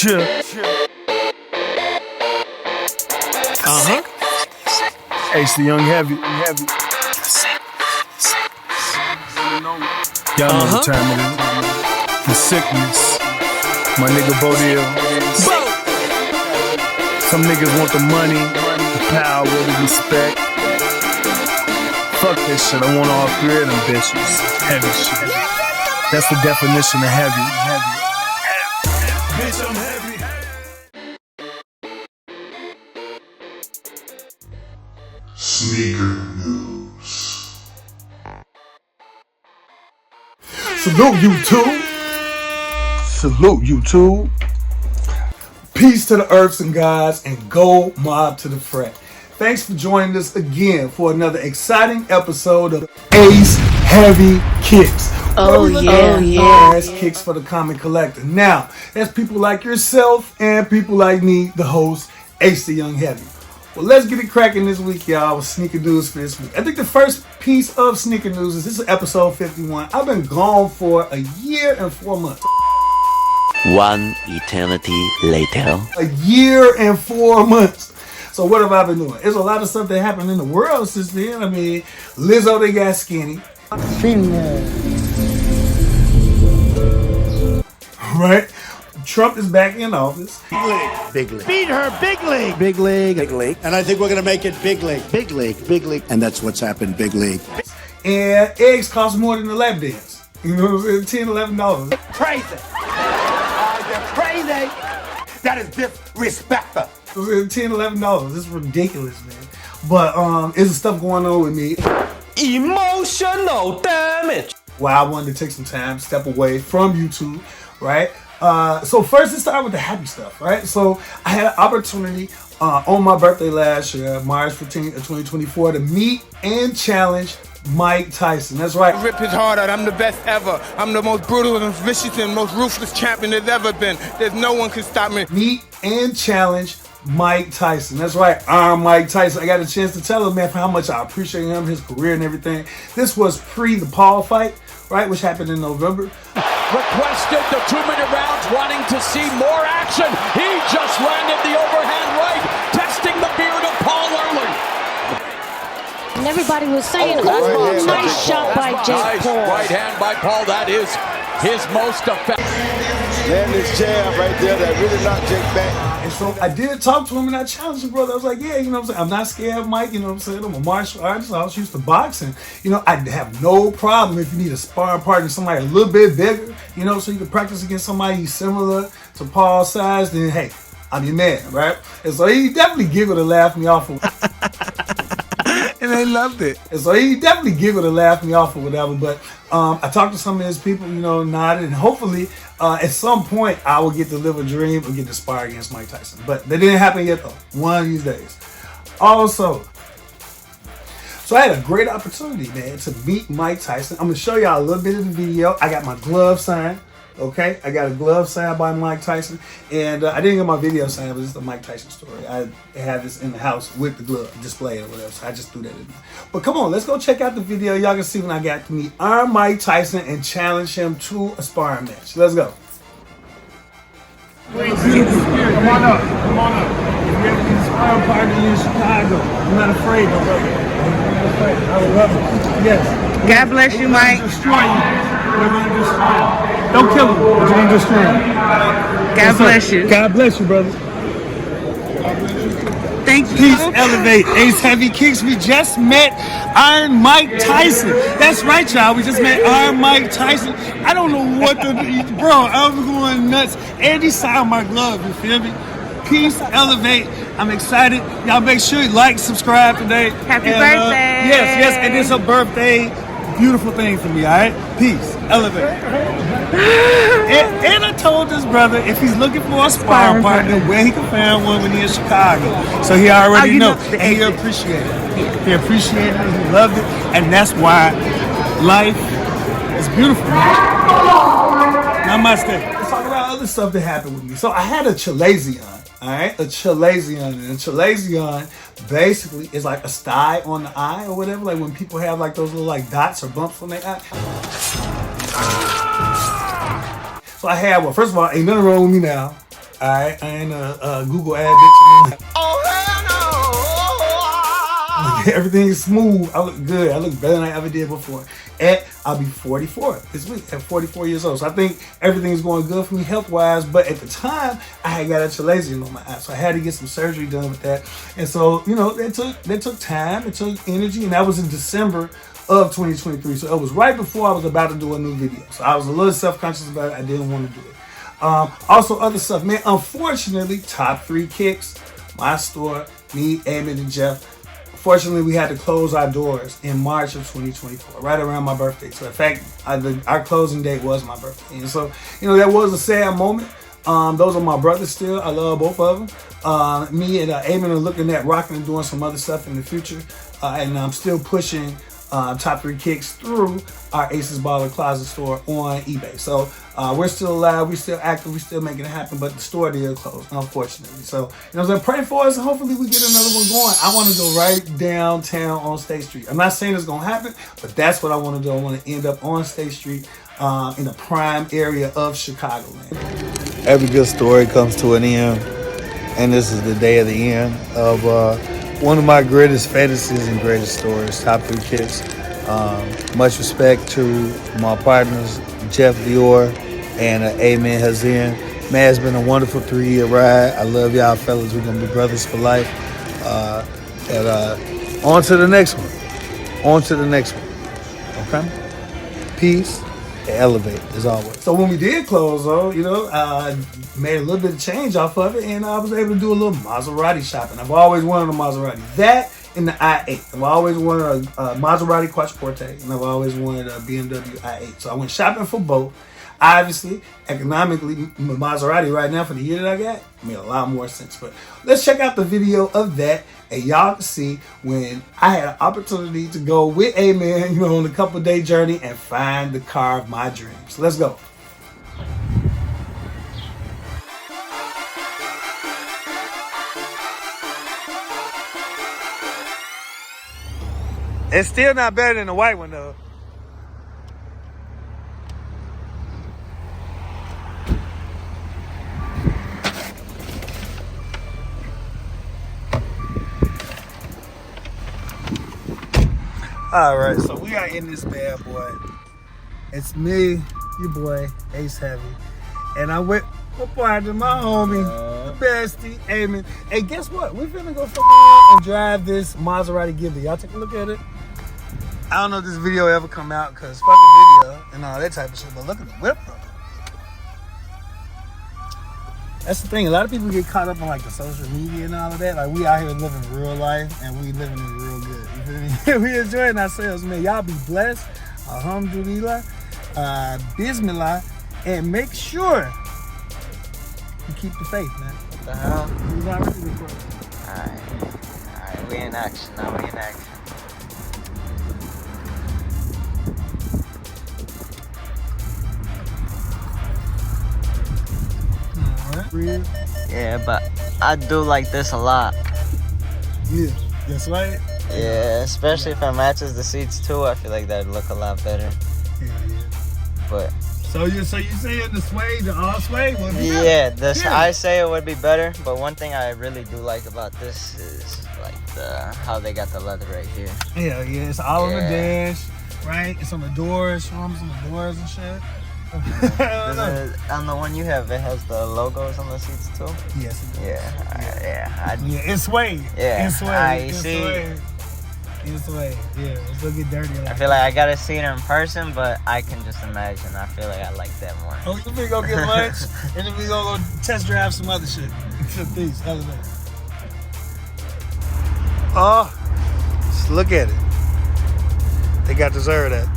Ace the Young Heavy. Y'all know what time it is. The sickness. My nigga Bodil. Some niggas want the money, the power, the respect. Fuck this shit, I want all three of them bitches. Heavy shit. That's the definition of heavy. Bitch, I'm heavy. Sneaker news. Salute YouTube. Peace to the earths and gods, and go mob to the fret. Thanks for joining us again for another exciting episode of Ace Heavy Kicks. Oh yeah. Ass kicks for the common collector. Now, that's people like yourself and people like me, the host, Ace the Young Heavy. Well, let's get it cracking this week, y'all, with sneaker news for this week. I think the first piece of sneaker news is this is episode 51. I've been gone for a year and 4 months. One eternity later. A year and 4 months. So what have I been doing? There's a lot of stuff that happened in the world since then. I mean, Lizzo, they got skinny. Right? Trump is back in office. Big league. Beat her, big league. Big league. Big league. And I think we're going to make it big league. Big league. Big league. And that's what's happened, big league. And eggs cost more than the lap dance. You know what I'm saying? $10, $11. Crazy. You're crazy. That is disrespectful. $10, $11. This is ridiculous, man. But there's stuff going on with me. Emotional damage. Why I wanted to take some time, step away from YouTube, right? So first, let's start with the happy stuff, right? So I had an opportunity on my birthday last year, March 15th of 2024, to meet and challenge Mike Tyson. That's right. Rip his heart out. I'm the best ever. I'm the most brutal and vicious and most ruthless champion there's ever been. There's no one can stop me. Meet and challenge Mike Tyson. That's right. I'm Mike Tyson. I got a chance to tell him, man, for how much I appreciate him, his career and everything. This was pre the Paul fight, right, which happened in November. Requested the 2-minute rounds, wanting to see more action. He just landed the overhand right, testing the beard of Paul early. And everybody was saying, ooh, nice shot by Jake Paul. Right hand by Paul, that is his most effective. And this jab right there that really knocked Jake back. And so I did talk to him and I challenged him, brother. I was like, yeah, you know what I'm saying? I'm not scared of Mike, you know what I'm saying? I'm a martial artist. I was used to boxing. You know, I have no problem if you need a sparring partner, somebody a little bit bigger, you know, so you can practice against somebody similar to Paul's size, then hey, I'm your man, right? And so he definitely giggled and laughed me off. And they loved it. And so he definitely giggled and laughed me off or whatever. But I talked to some of his people, you know, nodded, and hopefully at some point I will get to live a dream or get to spar against Mike Tyson. But that didn't happen yet though. One of these days. Also, so I had a great opportunity, man, to meet Mike Tyson. I'm gonna show y'all a little bit of the video. I got my glove signed. Okay, I got a glove signed by Mike Tyson, and I didn't get my video signed, but it's the Mike Tyson story. I had this in the house with the glove displayed or whatever, so I just threw that in there. But come on, let's go check out the video. Y'all can see when I got to meet Iron Mike Tyson and challenge him to a sparring match. Let's go. Come on up, come on up. We have these sparring partners in Chicago. I'm not afraid, my brother. I'm not afraid. I would love it. Yes. God bless you, Mike. Destroy you. Don't kill him, but you ain't destroy him. God bless you. God bless you, brother. Thank you. Peace, elevate. Ace Heavy Kicks. We just met Iron Mike Tyson. That's right, y'all. We just met Iron Mike Tyson. I don't know what the... Bro, I'm going nuts. And he signed my glove, you feel me? Peace, elevate. I'm excited. Y'all make sure you like, subscribe today. Happy birthday. Yes, and it's a birthday. Beautiful thing for me, all right? Peace, elevate. and I told this brother if he's looking for a sparring partner, where he can find one when he's in Chicago. So he already knows. And he appreciated it. He appreciated it, he loved it, and that's why life is beautiful, man. Namaste. Let's talk about other stuff that happened with me. So I had a chalazion. All right, a chalazion. And a chalazion basically is like a sty on the eye or whatever. Like when people have like those little like dots or bumps on their eye. So I had one. First of all, ain't nothing wrong with me now. All right, I ain't a Google ad bitch. Oh, hell no! Everything is smooth. I look good. I look better than I ever did before. And I'll be 44 this week at 44 years old. So I think everything's going good for me health-wise. But at the time, I had got a chalazion on my eye. So I had to get some surgery done with that. And so, you know, that took time. It took energy. And that was in December of 2023. So it was right before I was about to do a new video. So I was a little self-conscious about it. I didn't want to do it. Also, other stuff, man. Unfortunately, Top 3 Kicks, my store, me, Eamon, and Jeff. Fortunately, we had to close our doors in March of 2024, right around my birthday. So, in fact, our closing date was my birthday. And so, you know, that was a sad moment. Those are my brothers still. I love both of them. Me and Eamon are looking at rocking and doing some other stuff in the future. And I'm still pushing Top 3 Kicks through our Aces Baller Closet store on eBay. So we're still alive, we're still active, we're still making it happen, but the store did close, unfortunately. So, you know what I'm saying, pray for us and hopefully we get another one going. I want to go right downtown on State Street. I'm not saying it's going to happen, but that's what I want to do. I want to end up on State Street in the prime area of Chicagoland. Every good story comes to an end, and this is the day of the end of one of my greatest fantasies and greatest stories, Top 3 Kicks. Much respect to my partners, Jeff Dior and Eamon Hazin. Man, it's been a wonderful 3-year ride. I love y'all fellas. We're going to be brothers for life. And on to the next one. On to the next one. Okay? Peace and elevate, as always. So when we did close, though, you know, I made a little bit of change off of it, and I was able to do a little Maserati shopping. I've always wanted a Maserati. That and the i8. I've always wanted a Maserati Quattroporte, and I've always wanted a BMW i8. So I went shopping for both. Obviously, economically, Maserati right now for the year that I got made a lot more sense. But let's check out the video of that, and y'all can see when I had an opportunity to go with Eamon, you know, on a couple-day journey and find the car of my dreams. Let's go. It's still not better than the white one, though. All right, so we are in this bad boy. It's me, your boy, Ace Heavy. And I'm with my partner, my homie, the bestie, Eamon. Hey, guess what? We're finna go fuck around and drive this Maserati Ghibli. Y'all take a look at it. I don't know if this video ever come out because fuck the video and all that type of shit, but look at the whip, bro. That's the thing. A lot of people get caught up on like the social media and all of that. Like we out here living real life and we living it real good. You feel me? We enjoying ourselves, man. Y'all be blessed. Alhamdulillah. Bismillah. And make sure you keep the faith, man. What the hell? We're already recording. Alright, we in action. Now we in action. Yeah, but I do like this a lot. Yeah, that's right. Yeah, especially if it matches the seats too. I feel like that'd look a lot better. Yeah. But so you saying the suede, the all suede would be better? Yeah, I say it would be better. But one thing I really do like about this is like how they got the leather right here. Yeah, it's all on the dash, right? It's on the doors, shrooms on the doors and shit. On the one you have, it has the logos on the seats too? Yes, it does. Yeah, it's suede. Yeah, it's suede. It's suede. Yeah, it's gonna get dirty. I feel like I gotta see it in person, but I can just imagine. I feel like I like that more. Oh, we gonna get lunch, and then we gonna go test drive some other shit. Peace. Oh, just look at it. They got dessert at.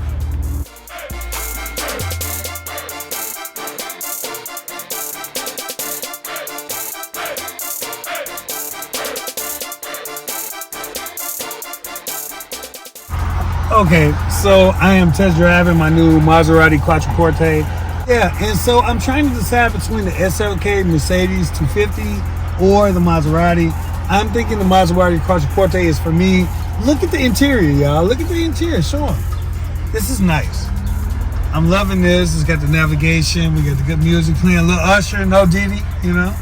Okay, so I am test driving my new Maserati Quattroporte. Yeah, and so I'm trying to decide between the SLK Mercedes 250 or the Maserati. I'm thinking the Maserati Quattroporte is for me. Look at the interior, y'all. Look at the interior. Show them. This is nice. I'm loving this. It's got the navigation. We got the good music playing. A little Usher, no Diddy, you know.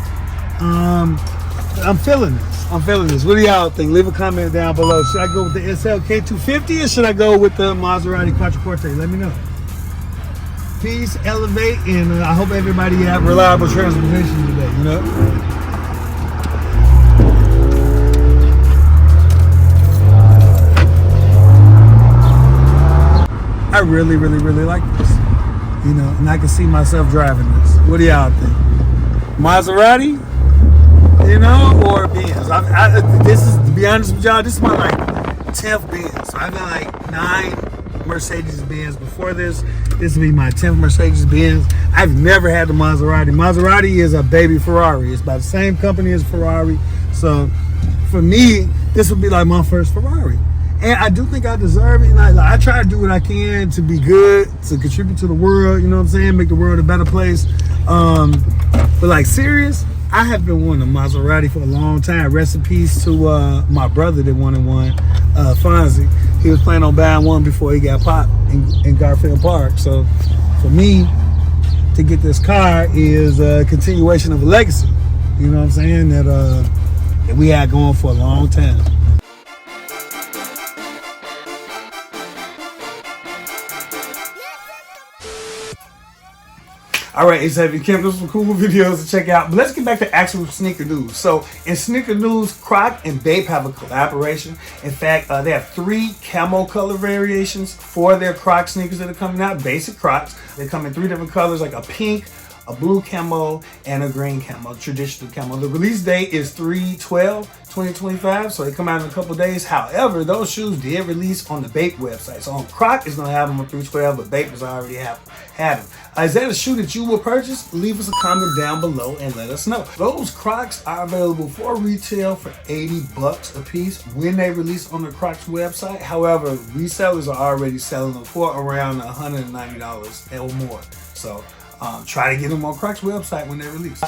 I'm feeling this. What do y'all think? Leave a comment down below. Should I go with the SLK 250 or should I go with the Maserati Quattroporte? Let me know. Peace, elevate, and I hope everybody have reliable transportation today, you know? I really, really, really like this. You know, and I can see myself driving this. What do y'all think? Maserati? You know, or Benz? This is, to be honest with y'all, this is my like 10th Benz. So I've got like 9 Mercedes-Benz before this. This will be my 10th Mercedes-Benz. I've never had the Maserati. Maserati is a baby Ferrari. It's by the same company as Ferrari. So for me, this would be like my first Ferrari. And I do think I deserve it. Like, I try to do what I can to be good, to contribute to the world, you know what I'm saying? Make the world a better place. But like serious, I have been wanting a Maserati for a long time. Rest in peace to my brother that wanted one, Fonzie. He was planning on buying one before he got popped in Garfield Park. So for me, to get this car is a continuation of a legacy. You know what I'm saying? That we had going for a long time. All right, it's Heavy Camp. Those are some cool videos to check out. But let's get back to actual sneaker news. So in sneaker news, Croc and Bape have a collaboration. In fact, they have 3 camo color variations for their Croc sneakers that are coming out. Basic Crocs. They come in 3 different colors, like a pink, a blue camo, and a green camo, traditional camo. The release date is 3/12/2025, so they come out in a couple days. However, those shoes did release on the Bape website. So on Croc is going to have them on 3/12, but Bape has already had them. Is that a shoe that you will purchase? Leave us a comment down below and let us know. Those Crocs are available for retail for $80 a piece when they release on the Crocs website. However, resellers are already selling them for around $190 or more. So try to get them on Crocs website when they release.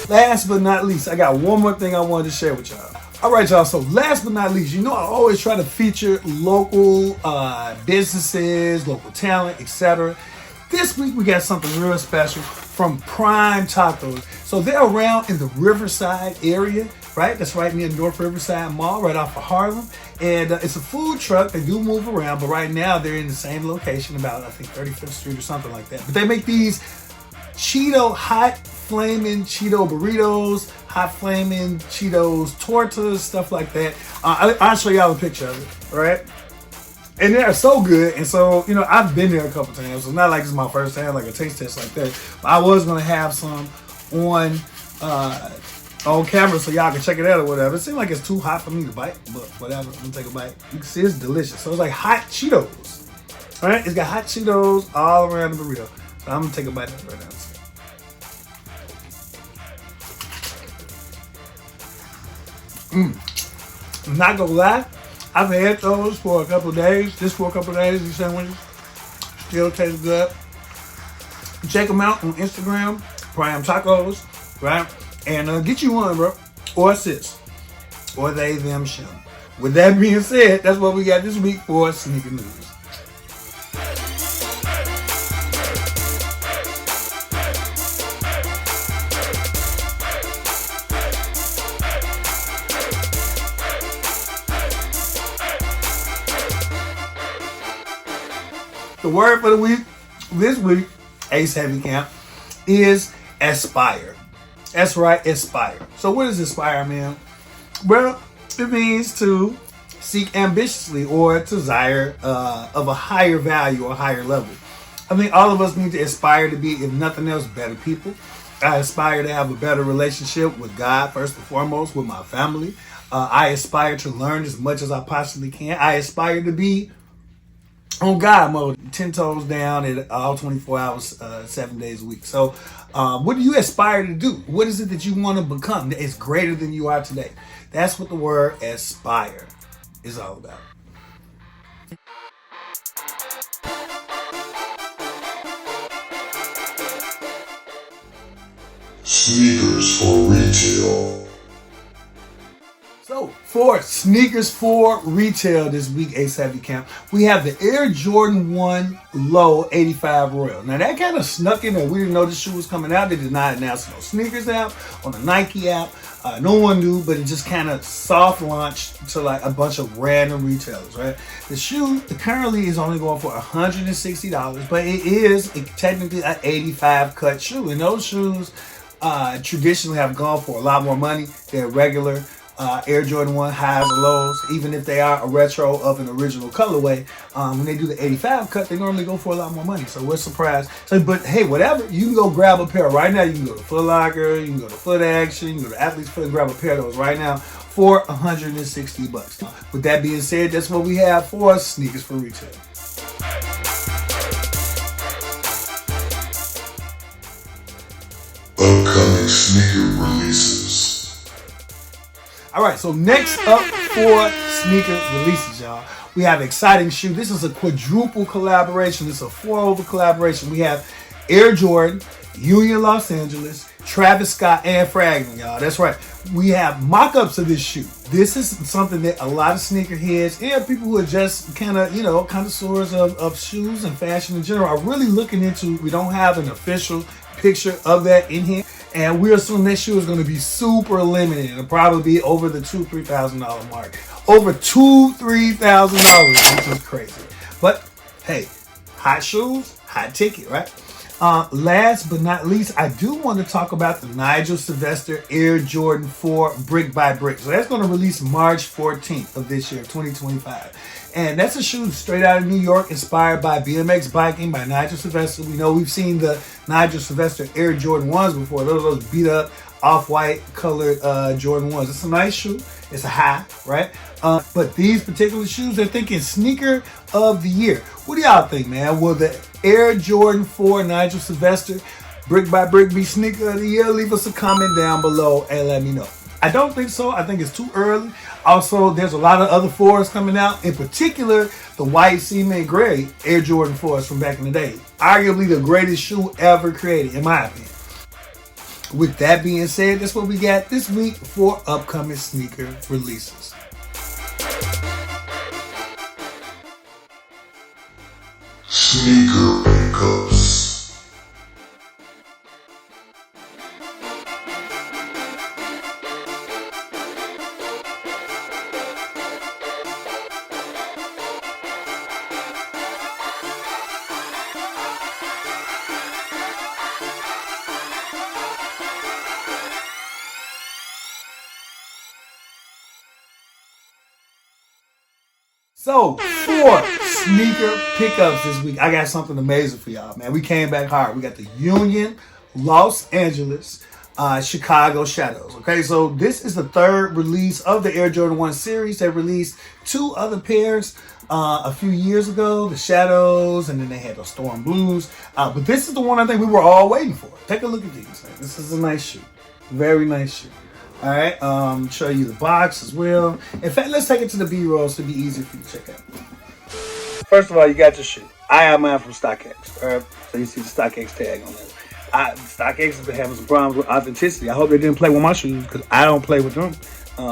Last but not least, I got one more thing I wanted to share with y'all. All right, y'all, so last but not least, you know I always try to feature local businesses, local talent, etc. This week we got something real special from Prime Tacos. So they're around in the Riverside area, right? That's right near North Riverside Mall, right off of Harlem. And it's a food truck. They do move around, but right now they're in the same location, about I think 35th Street or something like that. But they make these hot flaming Cheeto burritos, hot flaming Cheetos tortas, stuff like that. I'll show y'all a picture of it, right? And they're so good. And so, you know, I've been there a couple times. So it's not like this is my first time, like a taste test like that. But I was going to have some on camera so y'all can check it out or whatever. It seems like it's too hot for me to bite, but whatever. I'm going to take a bite. You can see it's delicious. So it's like hot Cheetos, right? It's got hot Cheetos all around the burrito. So I'm going to take a bite of it right now. I'm not gonna lie, I've had those for a couple of days. These sandwiches still taste good. Check them out on Instagram, Prime Tacos, right? And get you one, bro, or a sis, or they, them, shim. With that being said, that's what we got this week for Sneaker News. The word for the week, this week, Ace Heavy Camp, is aspire. That's right, aspire. So what does aspire mean? Well, it means to seek ambitiously or to desire of a higher value or higher level. I think all of us need to aspire to be, if nothing else, better people. I aspire to have a better relationship with God, first and foremost, with my family. I aspire to learn as much as I possibly can. I aspire to be on God mode, 10 toes down at all 24 hours, 7 days a week. So what do you aspire to do? What is it that you want to become that is greater than you are today? That's what the word aspire is all about. Sneakers for retail. So For sneakers for retail this week, Ace Heavy Camp, we have the Air Jordan 1 Low 85 Royal. Now that kind of snuck in there. We didn't know the shoe was coming out. They did not announce no sneakers app, on the Nike app. No one knew, but it just kind of soft launched to like a bunch of random retailers, right? The shoe currently is only going for $160, but it is technically an 85 cut shoe. And those shoes traditionally have gone for a lot more money than regular Air Jordan 1 highs and lows, even if they are a retro of an original colorway. When they do the 85 cut, they normally go for a lot more money. So we're surprised. So, but hey, whatever, you can go grab a pair right now. You can go to Foot Locker, you can go to Foot Action, you can go to Athlete's Foot and grab a pair of those right now for $160. With that being said, that's what we have for sneakers for retail. Upcoming sneaker releases. All right, so next up for sneaker releases, y'all, we have exciting shoe. This is a quadruple collaboration. It's a 4-over collaboration. We have Air Jordan, Union Los Angeles, Travis Scott, and Fragment, y'all. That's right. We have mock-ups of this shoe. This is something that a lot of sneakerheads and people who are just kind of, connoisseurs of shoes and fashion in general are really looking into. We don't have an official picture of that in here. And we're assuming that shoe is going to be super limited. It'll probably be over the $2,000-$3,000 mark. Over $2,000-$3,000, which is crazy. But hey, hot shoes, hot ticket, right? Last but not least, I do want to talk about the Nigel Sylvester Air Jordan 4 Brick by Brick. So that's going to release March 14th of this year, 2025. And that's a shoe straight out of New York, inspired by BMX biking by Nigel Sylvester. We know we've seen the Nigel Sylvester Air Jordan 1s before. Those beat up, off-white colored Jordan 1s. It's a nice shoe. It's a high, right? But these particular shoes, they're thinking sneaker of the year. What do y'all think, man? Will the Air Jordan 4 Nigel Sylvester Brick by Brick be sneaker of the year? Leave us a comment down below and let me know. I don't think so. I think it's too early. Also, there's a lot of other 4s coming out. In particular, the white cement gray Air Jordan 4s from back in the day. Arguably the greatest shoe ever created, in my opinion. With that being said, that's what we got this week for upcoming sneaker releases. Sneaker pickups. So, for sneaker pickups this week, I got something amazing for y'all, man. We came back hard. We got the Union, Los Angeles, Chicago Shadows. Okay, so this is the third release of the Air Jordan 1 series. They released 2 other pairs a few years ago, the Shadows, and then they had the Storm Blues. But this is the one I think we were all waiting for. Take a look at these. Man. This is a nice shoe. Very nice shoe. All right, show you the box as well. In fact, let's take it to the B-roll so it'll be easier for you to check out. First of all, you got your shoe. I have mine from StockX. All right, so you see the StockX tag on there. StockX has been having some problems with authenticity. I hope they didn't play with my shoes because I don't play with them.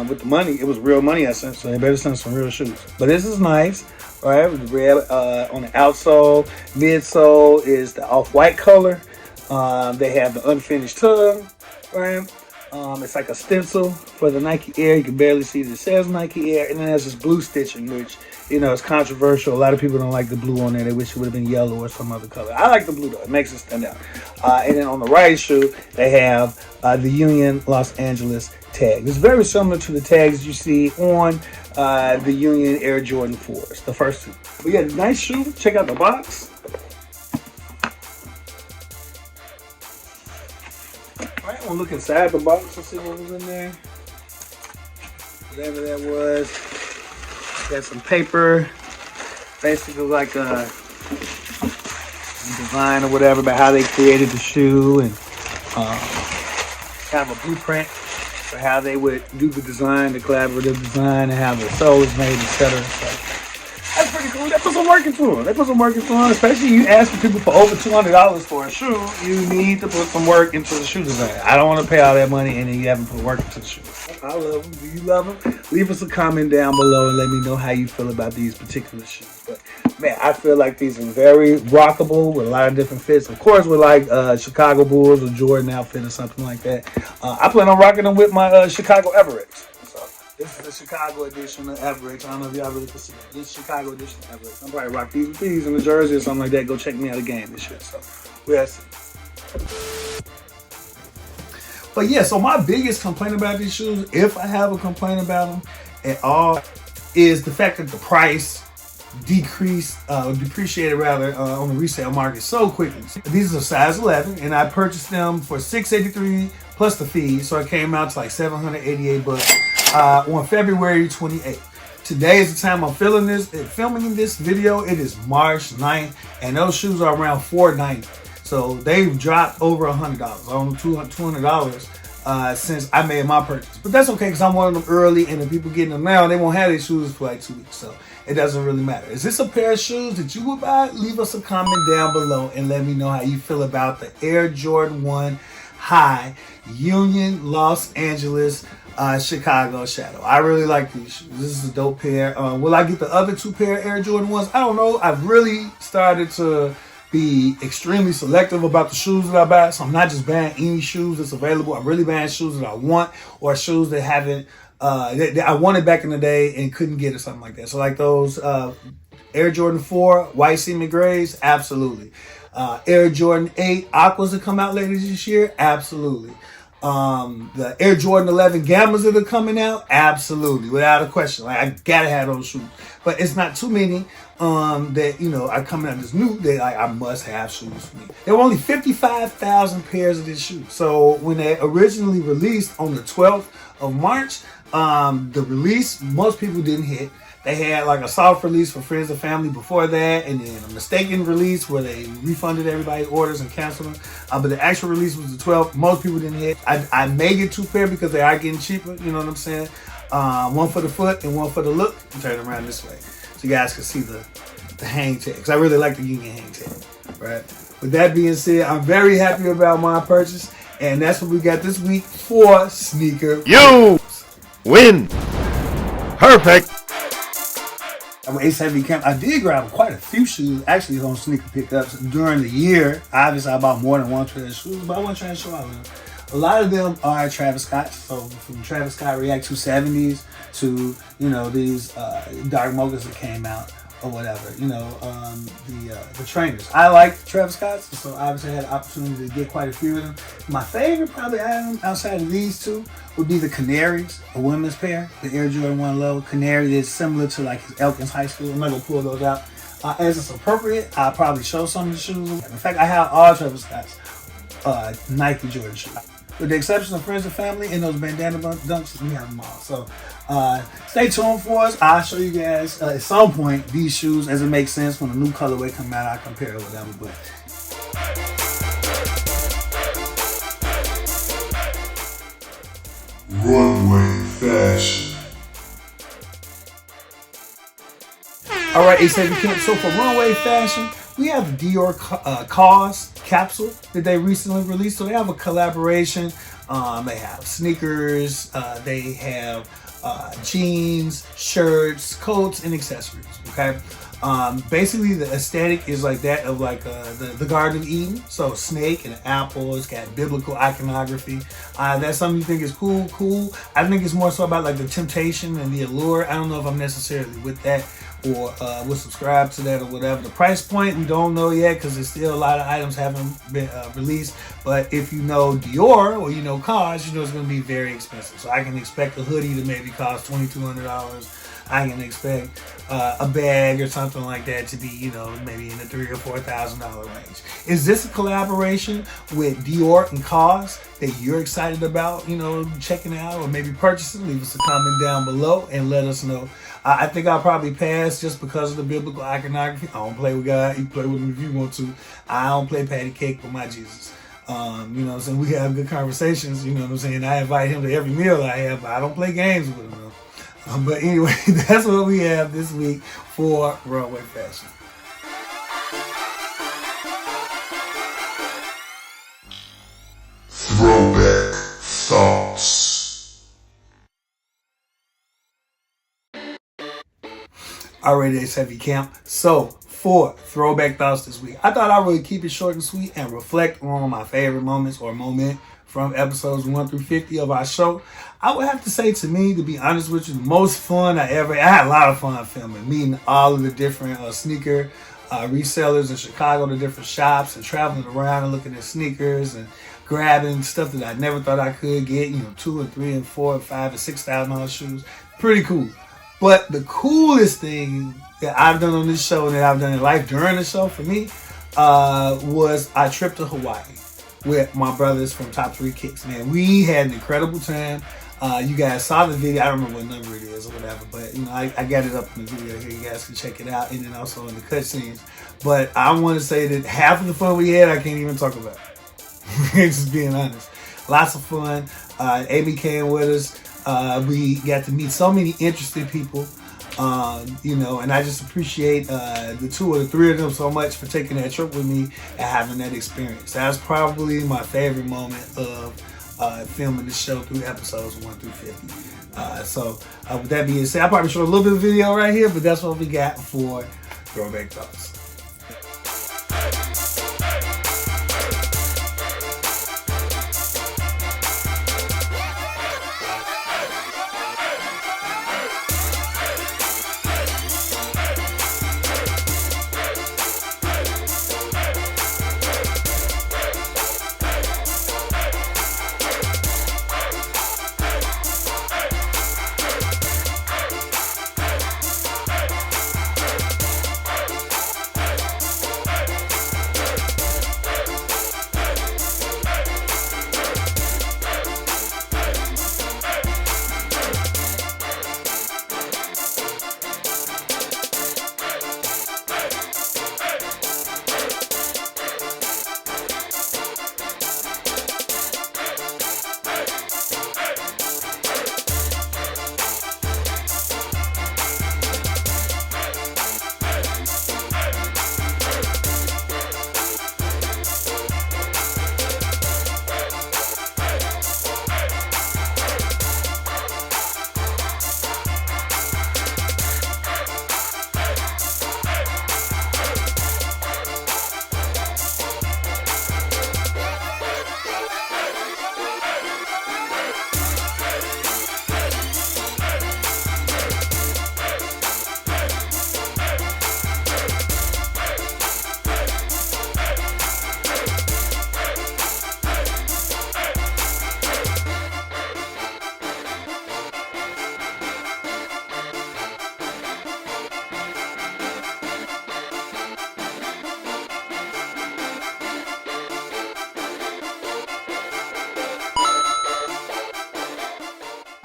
With the money, it was real money I sent, so they better send some real shoes. But this is nice. All right, with the red on the outsole. Midsole is the off-white color. They have the unfinished tongue. Right. It's like a stencil for the Nike Air. You can barely see that it says Nike Air. And then there's this blue stitching, which, is controversial. A lot of people don't like the blue on there. They wish it would have been yellow or some other color. I like the blue, though. It makes it stand out. And then on the right shoe, they have the Union Los Angeles tag. It's very similar to the tags you see on the Union Air Jordan 4s, the first two. We got a nice shoe. Check out the box. Alright, I'm gonna look inside the box and see what was in there. Whatever that was. Got some paper. Basically like a design or whatever about how they created the shoe and kind of a blueprint for how they would do the design, the collaborative design, and how the sole is made, etc. So that's pretty cool. That puts a some work into them. They put some work into them, especially you asking people for over $200 for a shoe. You need to put some work into the shoe design. I don't want to pay all that money and then you haven't put work into the shoe. I love them. Do you love them? Leave us a comment down below and let me know how you feel about these particular shoes. But man, I feel like these are very rockable with a lot of different fits. Of course, with like Chicago Bulls or Jordan outfit or something like that. I plan on rocking them with my Chicago Everett's. This is the Chicago edition of Everett. I don't know if y'all really can see it. This is Chicago edition of Everett. I'm probably rock these with these in the jersey or something like that. Go check me out again this year. So we'll see. But yeah, so my biggest complaint about these shoes, if I have a complaint about them at all, is the fact that the price depreciated rather on the resale market so quickly. These are size 11 and I purchased them for $683 plus the fees, so it came out to like $788 on February 28th. Today is the time I'm filming this video. It is March 9th and those shoes are around $490. So they've dropped over $100, almost $200 since I made my purchase. But that's okay because I'm one of them early and the people getting them now, they won't have their shoes for like 2 weeks. So it doesn't really matter. Is this a pair of shoes that you would buy? Leave us a comment down below and let me know how you feel about the Air Jordan 1 High Union Los Angeles Chicago Shadow. I really like these shoes. This is a dope pair. Will I get the other 2 pair of Air Jordan 1s? I don't know. I've really started to be extremely selective about the shoes that I buy. So I'm not just buying any shoes that's available. I'm really buying shoes that I want or shoes that haven't that I wanted back in the day and couldn't get or something like that. So like those Air Jordan 4 white cement grays, absolutely. Air Jordan 8 aquas that come out later this year, absolutely. The Air Jordan 11 Gammas that are coming out, absolutely, without a question. Like I gotta have those shoes, but it's not too many that are coming out this new that I must have shoes for me. There were only 55,000 pairs of this shoe. So when they originally released on the 12th of March, the release most people didn't hit. They had like a soft release for friends and family before that, and then a mistaken release where they refunded everybody's orders and canceled them. But the actual release was the 12th. Most people didn't hit. I may get 2 pair because they are getting cheaper. You know what I'm saying? One for the foot and one for the look. And turn it around this way so you guys can see the hang tag. Because I really like the Union hang tag. Right. With that being said, I'm very happy about my purchase, and that's what we got this week for Sneaker. You win. Perfect. I'm Ace Heavy Camp. I did grab quite a few shoes actually on sneaker pickups during the year. Obviously, I bought more than one pair of shoes, but I want to try to show all of them. A lot of them are Travis Scott. So from Travis Scott React 270s to these dark mochas that came out or whatever. The trainers. I like Travis Scott's, so obviously I had the opportunity to get quite a few of them. My favorite probably item outside of these two would be the Canaries, a women's pair, the Air Jordan 1 Low Canary that's similar to like his Elkins High School. I'm not gonna pull those out. As it's appropriate, I'll probably show some of the shoes. In fact, I have all Travis Scott's Nike Jordan shoes. With the exception of friends and family and those bandana dunks, we have them all. So stay tuned for us. I'll show you guys at some point these shoes as it makes sense. When a new colorway come out, I'll compare it with them. But runway fashion. All right, Ace Heavy Camp. So for runway fashion, we have the Dior Cause capsule that they recently released. So they have a collaboration. They have sneakers. They have jeans, shirts, coats, and accessories. Okay. Basically, the aesthetic is like that of like the Garden of Eden. So a snake and an apple. It's got biblical iconography. That's something you think is cool. I think it's more so about like the temptation and the allure. I don't know if I'm necessarily with that or will subscribe to that or whatever. The price point, we don't know yet because there's still a lot of items haven't been released. But if you know Dior or you know Cause, you know it's going to be very expensive. So I can expect a hoodie to maybe cost $2,200. I can expect a bag or something like that to be, maybe in the $3,000 or $4,000 range. Is this a collaboration with Dior and Cause that you're excited about, checking out or maybe purchasing? Leave us a comment down below and let us know. I think I'll probably pass just because of the biblical iconography. I don't play with God. You play with him if you want to. I don't play patty cake with my Jesus. You know what I'm saying? We have good conversations. You know what I'm saying? I invite him to every meal I have, but I don't play games with him. But anyway, that's what we have this week for Runway Fashion. Throwback thoughts. Alright, it's Heavy Camp. So, for Throwback Thoughts this week, I thought I would keep it short and sweet and reflect on my favorite moments or moment from episodes 1 through 50 of our show. I would have to say, to me, to be honest with you, the most fun I had a lot of fun filming, meeting all of the different sneaker resellers in Chicago, the different shops, and traveling around and looking at sneakers and grabbing stuff that I never thought I could get, $2 and $3 and $4 and $5 and $6,000 shoes. Pretty cool. But the coolest thing that I've done on this show and that I've done in life during the show for me was our trip to Hawaii with my brothers from Top 3 Kicks. Man, we had an incredible time. You guys saw the video. I don't remember what number it is or whatever, but I got it up in the video here. You guys can check it out, and then also in the cutscenes. But I want to say that half of the fun we had, I can't even talk about. Just being honest. Lots of fun. Amy came with us. We got to meet so many interesting people. And I just appreciate the 2 or the 3 of them so much for taking that trip with me and having that experience. That's probably my favorite moment of filming the show through episodes 1 through 50. So with that being said, I'll probably show a little bit of video right here, but that's what we got for Throwback Thoughts.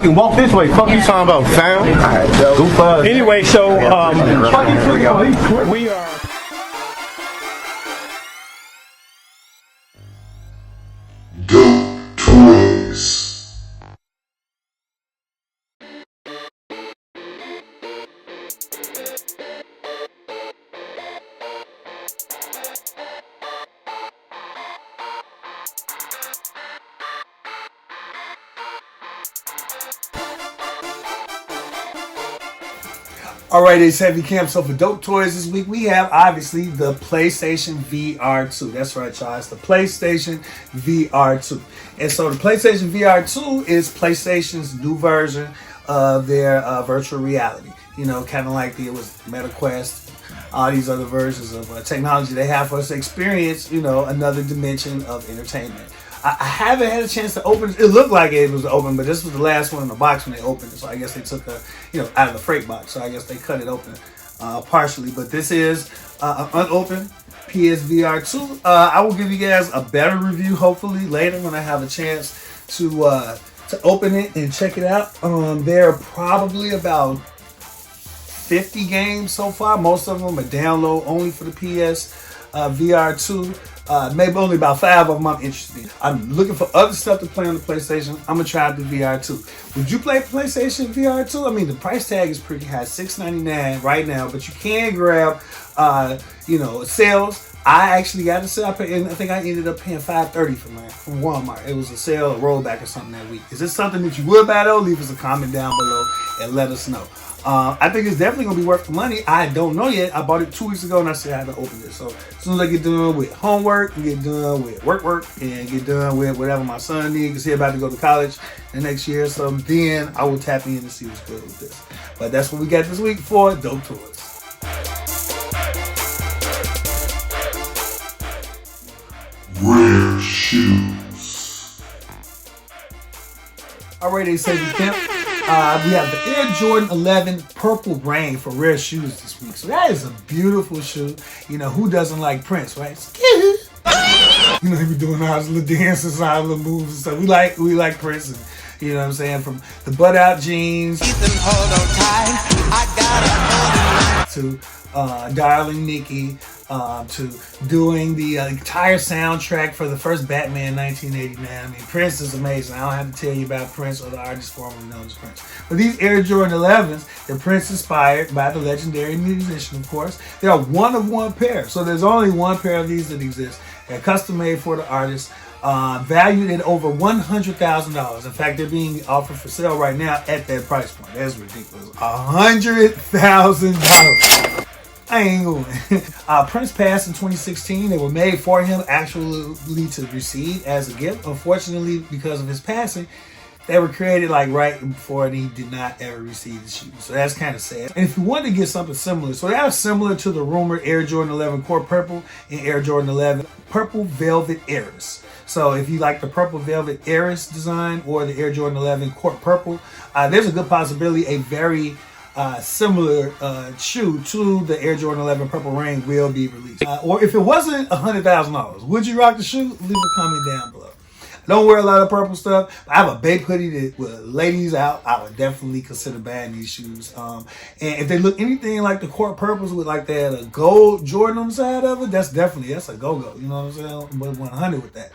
Walk this way. Fuck you talking about, fam? Anyway, so we are. Dope toys. Alright, it's Heavy Camp. So for Dope Toys this week, we have obviously the PlayStation VR 2. That's right, y'all. It's the PlayStation VR 2. And so the PlayStation VR 2 is PlayStation's new version of their virtual reality. Kind of like it was MetaQuest, all these other versions of technology they have for us to experience, another dimension of entertainment. I haven't had a chance to open it. It looked like it was open, but this was the last one in the box when they opened it. So I guess they took out of the freight box. So I guess they cut it open partially. But this is an unopened PSVR 2. I will give you guys a better review hopefully later when I have a chance to open it and check it out. There are probably about 50 games so far. Most of them are download only for the PS VR 2. Maybe only about 5 of them I'm interested in. I'm looking for other stuff to play on the PlayStation. I'm gonna try out the VR 2. Would you play PlayStation VR 2? I mean, the price tag is pretty high, $699 right now, but you can grab, sales. I actually got a sale. I think I ended up paying $530 from Walmart. It was a sale, a rollback or something that week. Is this something that you would buy though? Leave us a comment down below and let us know. I think it's definitely going to be worth the money. I don't know yet. I bought it 2 weeks ago and I said I had to open it. So as soon as I get done with homework and get done with work and get done with whatever my son needs, because he's about to go to college the next year. So then I will tap in and see what's good with this. But that's what we got this week for Dope Toys. Rare shoes. Alright, they say we camp. We have the Air Jordan 11 Purple Rain for Rare Shoes this week. So that is a beautiful shoe. You know, who doesn't like Prince, right? You know, he be doing all his little dances, all his little moves and stuff. We like Prince, and you know what I'm saying? From the butt out jeans to Darling Nikki, to doing the entire soundtrack for the first Batman 1989. I mean, Prince is amazing. I don't have to tell you about Prince or the artist formerly known as Prince. But these Air Jordan 11s, they're Prince inspired by the legendary musician, of course. They are one of one pair. So there's only one pair of these that exist. They're custom made for the artist, valued at over $100,000. In fact, they're being offered for sale right now at that price point. That's ridiculous. $100,000. I ain't going. Prince passed in 2016. They were made for him actually to receive as a gift. Unfortunately, because of his passing, they were created like right before and he did not ever receive the shoes. So that's kind of sad. And if you want to get something similar, so they are similar to the rumored Air Jordan 11 Core Purple and Air Jordan 11 Purple Velvet Eris. So if you like the Purple Velvet Eris design or the Air Jordan 11 Court Purple, there's a good possibility a very similar shoe to the Air Jordan 11 Purple Rain will be released. Or if it wasn't $100,000, would you rock the shoe? Leave a comment down below. I don't wear a lot of purple stuff. I have a Bape hoodie that with ladies out, I would definitely consider buying these shoes. And if they look anything like the Court Purples with like that gold Jordan on the side of it, that's a go-go. You know what I'm saying? But 100 with that.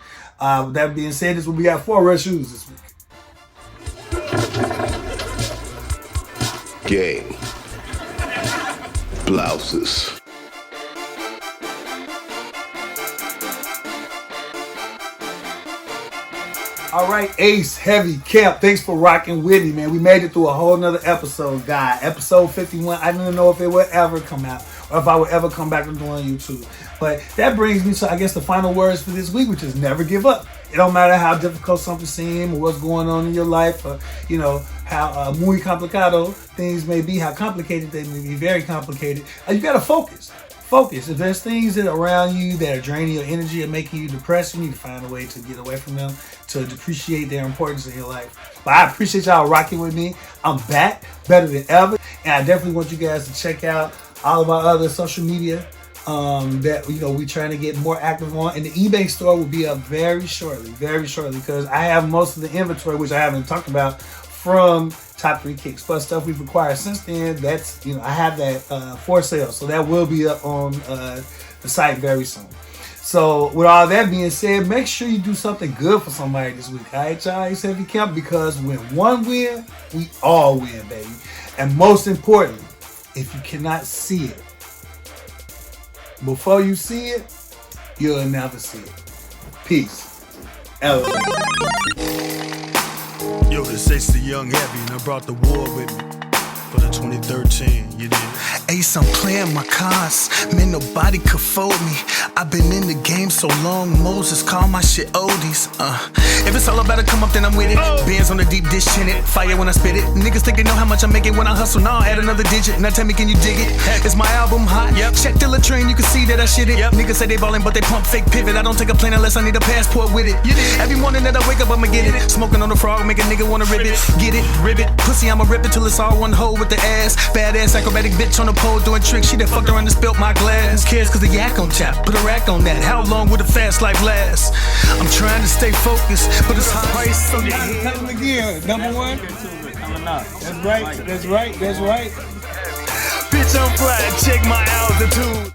With that being said, this will be our 4 red shoes this week. Gay. Blouses. All right, Ace Heavy Camp, thanks for rocking with me, man. We made it through a whole nother episode, guy. Episode 51. I didn't know if it would ever come out or if I would ever come back and do on YouTube. But that brings me to, I guess, the final words for this week, which is never give up. It don't matter how difficult something seems or what's going on in your life, or, you know, how muy complicado things may be, how complicated they may be, very complicated. You got to focus. Focus. If there's things that are around you that are draining your energy and making you depressed, you need to find a way to get away from them, to depreciate their importance in your life. But I appreciate y'all rocking with me. I'm back, better than ever. And I definitely want you guys to check out all of our other social media that, you know, we're trying to get more active on. And the eBay store will be up very shortly, because I have most of the inventory, which I haven't talked about, from Top 3 Kicks. Plus stuff we've acquired since then, that's, you know, I have that for sale. So that will be up on the site very soon. So with all that being said, make sure you do something good for somebody this week. All right, y'all, Ace Heavy Camp, because when one win, we all win, baby. And most importantly, if you cannot see it, before you see it, you'll never see it. Peace. Elevate. Yo, this Ace the Young Heavy, and I brought the war with me for the 2013, you did. Ace, I'm playing my cards, man, nobody could fold me. I've been in the game so long, Moses call my shit oldies. If it's all about to come up, then I'm with it. Bands on the deep dish, chin it, fire when I spit it. Niggas think they know how much I make it when I hustle. Now add another digit, now tell me, can you dig it? Is my album hot? Yep. Check the latrine, you can see that I shit it. Yep. Niggas say they ballin', but they pump fake pivot. I don't take a plane unless I need a passport with it. Every morning that I wake up, I'ma get it. Smoking on the frog, make a nigga wanna rip it. Get it, ribbit. Pussy, I'ma rip it till it's all one hole with the ass. Badass acrobatic bitch on the pole doing tricks. She that fucked around and spilt my glass. Who cares cause the yak on tap, put a rack on that. How long would a fast life last? I'm trying to stay focused, but it's high price on your head. Tell them again, number one. That's right. Bitch, I'm fly, check my altitude.